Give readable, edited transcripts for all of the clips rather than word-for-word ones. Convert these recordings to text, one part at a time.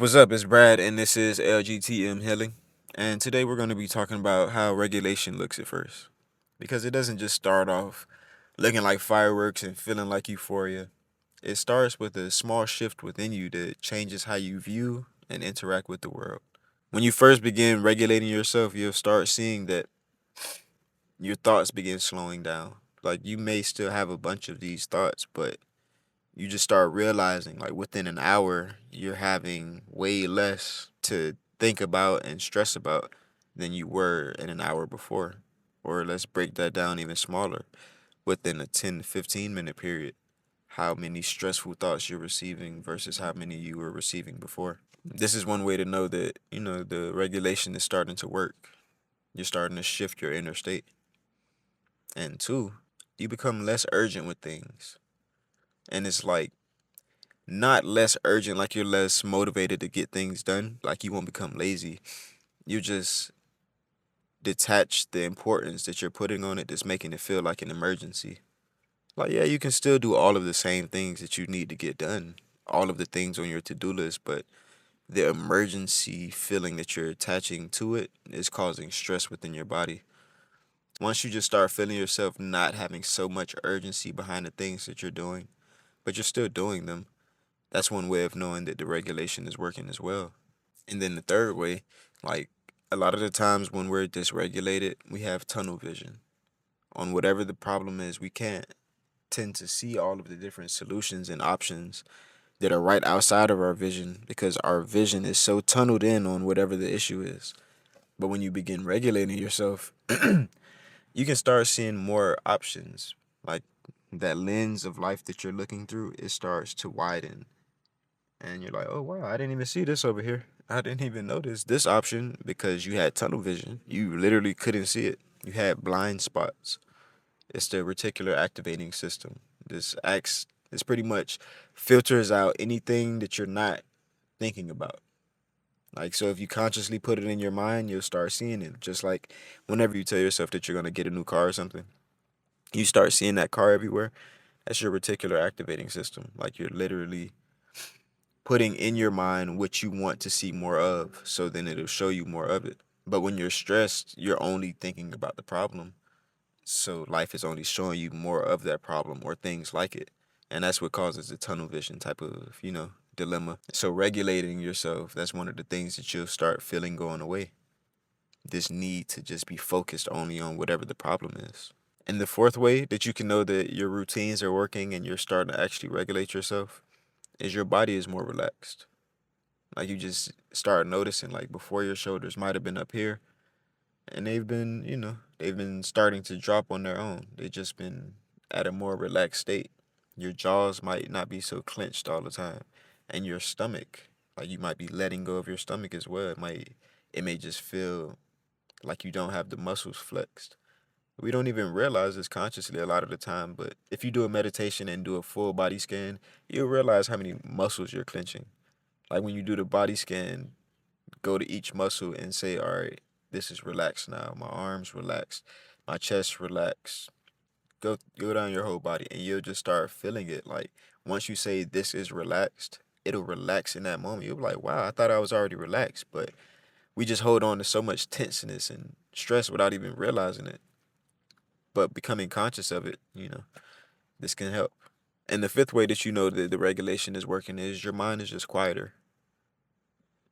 What's up? It's Brad, and this is LGTM Healing. And today we're going to be talking about how regulation looks at first. Because it doesn't just start off looking like fireworks and feeling like euphoria. It starts with a small shift within you that changes how you view and interact with the world. When you first begin regulating yourself, you'll start seeing that your thoughts begin slowing down. Like you may still have a bunch of these thoughts, but you just start realizing like within an hour you're having way less to think about and stress about than you were in an hour before. Or let's break that down even smaller. Within a 10 to 15-minute period, how many stressful thoughts you're receiving versus how many you were receiving before. This is one way to know that, the regulation is starting to work. You're starting to shift your inner state. And two, you become less urgent with things. And it's like not less urgent, like you're less motivated to get things done, like you won't become lazy. You just detach the importance that you're putting on it that's making it feel like an emergency. Like, yeah, you can still do all of the same things that you need to get done, all of the things on your to-do list, but the emergency feeling that you're attaching to it is causing stress within your body. Once you just start feeling yourself not having so much urgency behind the things that you're doing, but you're still doing them, that's one way of knowing that the regulation is working as well. And then the third way, like a lot of the times when we're dysregulated, we have tunnel vision on whatever the problem is. We can't tend to see all of the different solutions and options that are right outside of our vision because our vision is so tunneled in on whatever the issue is. But when you begin regulating yourself, you can start seeing more options. Like that lens of life that you're looking through, it starts to widen. And you're like, oh, wow, I didn't even see this over here. I didn't even notice this option because you had tunnel vision. You literally couldn't see it. You had blind spots. It's the reticular activating system. This pretty much filters out anything that you're not thinking about. Like, so if you consciously put it in your mind, you'll start seeing it. Just like whenever you tell yourself that you're going to get a new car or something, you start seeing that car everywhere. That's your reticular activating system. Like, you're literally putting in your mind what you want to see more of, so then it'll show you more of it. But when you're stressed, you're only thinking about the problem. So life is only showing you more of that problem or things like it. And that's what causes the tunnel vision type of, dilemma. So regulating yourself, that's one of the things that you'll start feeling going away. This need to just be focused only on whatever the problem is. And the fourth way that you can know that your routines are working and you're starting to actually regulate yourself is your body is more relaxed. Like you just start noticing, like before your shoulders might have been up here, and they've been starting to drop on their own. They've just been at a more relaxed state. Your jaws might not be so clenched all the time, and your stomach, like you might be letting go of your stomach as well. It may just feel like you don't have the muscles flexed. We don't even realize this consciously a lot of the time, but if you do a meditation and do a full body scan, you'll realize how many muscles you're clenching. Like when you do the body scan, go to each muscle and say, all right, this is relaxed now. My arms relaxed, my chest relaxed. Go down your whole body and you'll just start feeling it. Like once you say this is relaxed, it'll relax in that moment. You'll be like, wow, I thought I was already relaxed. But we just hold on to so much tenseness and stress without even realizing it. But becoming conscious of it, this can help. And the fifth way that you know that the regulation is working is your mind is just quieter.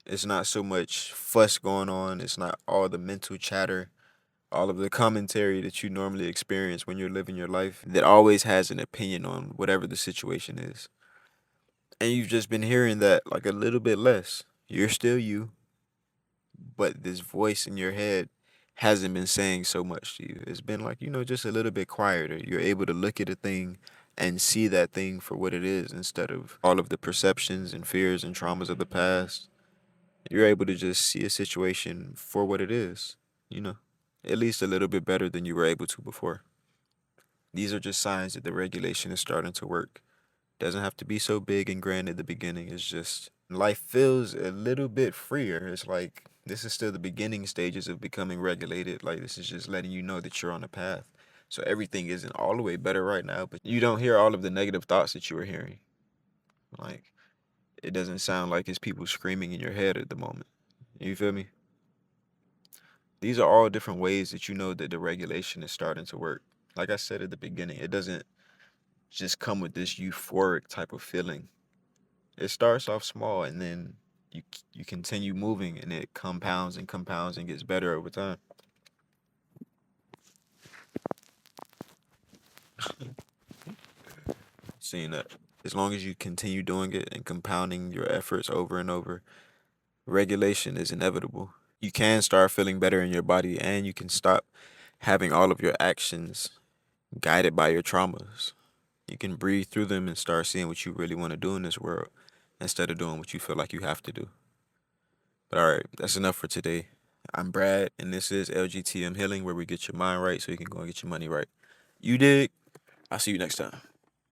It's not so much fuss going on. It's not all the mental chatter, all of the commentary that you normally experience when you're living your life that always has an opinion on whatever the situation is. And you've just been hearing that like a little bit less. You're still you, but this voice in your head hasn't been saying so much to you. It's been like, just a little bit quieter. You're able to look at a thing and see that thing for what it is instead of all of the perceptions and fears and traumas of the past. You're able to just see a situation for what it is, you know, at least a little bit better than you were able to before. These are just signs that the regulation is starting to work. Doesn't have to be so big and grand at the beginning. It's just life feels a little bit freer. It's like this is still the beginning stages of becoming regulated. Like this is just letting you know that you're on a path. So everything isn't all the way better right now, but you don't hear all of the negative thoughts that you were hearing. Like it doesn't sound like it's people screaming in your head at the moment. You feel me? These are all different ways that you know that the regulation is starting to work. Like I said at the beginning, it doesn't just come with this euphoric type of feeling. It starts off small and then you continue moving and it compounds and gets better over time. Seeing that as long as you continue doing it and compounding your efforts over and over, regulation is inevitable. You can start feeling better in your body and you can stop having all of your actions guided by your traumas. You can breathe through them and start seeing what you really want to do in this world instead of doing what you feel like you have to do. But all right, that's enough for today. I'm Brad, and this is LGTM Healing, where we get your mind right so you can go and get your money right. You dig? I'll see you next time.